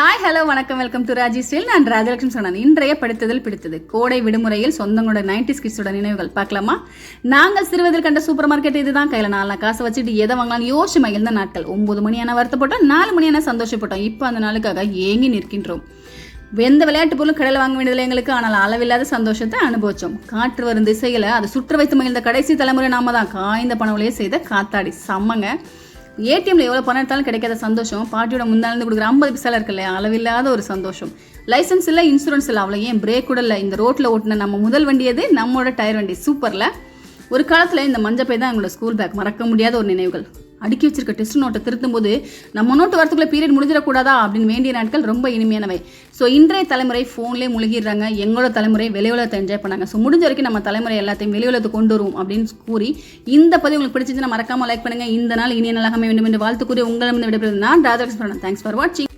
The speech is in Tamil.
ஹாய் ஹலோ வணக்கம் வெல்கம் டு ராஜி ஸ்டைல். நான் ராஜலட்சுமி சொன்னேன். இன்றைய படித்ததில் பிடித்தது கோடை விடுமுறையில் சொந்தங்களோட 90s கிட்ஸோட நினைவுகள் பார்க்கலாமா? நாங்கள் சிறுவதில் கண்ட சூப்பர் மார்க்கெட் இதுதான். கையில் 4 காசை வச்சுட்டு எதை வாங்கலாம்னு யோசிச்சு மகிழ்ந்த நாட்கள். 9 மணியான வருத்தப்பட்டோம், 4 மணியான சந்தோஷப்பட்டோம். இப்போ அந்த நாளுக்காக ஏங்கி நிற்கின்றோம். எந்த விளையாட்டு பொருளும் கடையில் வாங்க வேண்டியதில்லை எங்களுக்கு. ஆனால் அளவில்லாத சந்தோஷத்தை அனுபவிச்சோம். காற்று வரும் திசையில் அது சுற்ற வைத்து மகிழ்ந்த கடைசி தலைமுறை நாம தான். காய்ந்த பணவலையே செய்த காத்தாடி செம்மங்க. ஏடிஎம்ல எவ்வளோ பணம் எடுத்தாலும் கிடைக்காத சந்தோஷம் பாட்டியோட முன்னாலேருந்து கொடுக்குற 50 பைசா இருக்குல்ல, அளவில்லாத ஒரு சந்தோஷம். லைசன்ஸ் இல்லை, இன்சூரன்ஸ் இல்லை, அவ்வளோ ஏன் பிரேக் கூட இல்லை. இந்த ரோட்டில் ஓட்டின நம்ம முதல் வண்டி எது? நம்மளோட டயர் வண்டி. சூப்பரில். ஒரு காலத்தில் இந்த மஞ்சப்பை தான் எங்களோட ஸ்கூல் பேக். மறக்க முடியாத ஒரு நினைவுகள். அடுக்கி வச்சிருக்க டெஸ்ட் நோட்டை திருத்தும் போது நம்ம நோட்டு வரத்துக்குள்ள பீரியட் முடிஞ்சிடக்கூடாதா அப்படின்னு வேண்டிய நாட்கள் ரொம்ப இனிமையானவை. ஸோ இன்றைய தலைமுறை ஃபோன்லேயே முழுகிடுறாங்க. எங்களோட தலைமுறை வெளி உலகத்தை என்ஜாய் பண்ணாங்க. ஸோ முடிஞ்ச வரைக்கும் நம்ம தலைமுறை எல்லாத்தையும் வெளி உலகத்தை கொண்டு வரும் அப்படின்னு கூறி இந்த பதிவு உங்களுக்கு பிடிச்சிருந்துன்னா மறக்காம லைக் பண்ணுங்க. இந்த நாள் இனிய நாளாக வேண்டும் என்று வாழ்த்து கூறி உங்களிடம் விடைபெறுவது நான் ராஜலட்சுமி. தேங்க்ஸ் ஃபார் வாட்சிங்.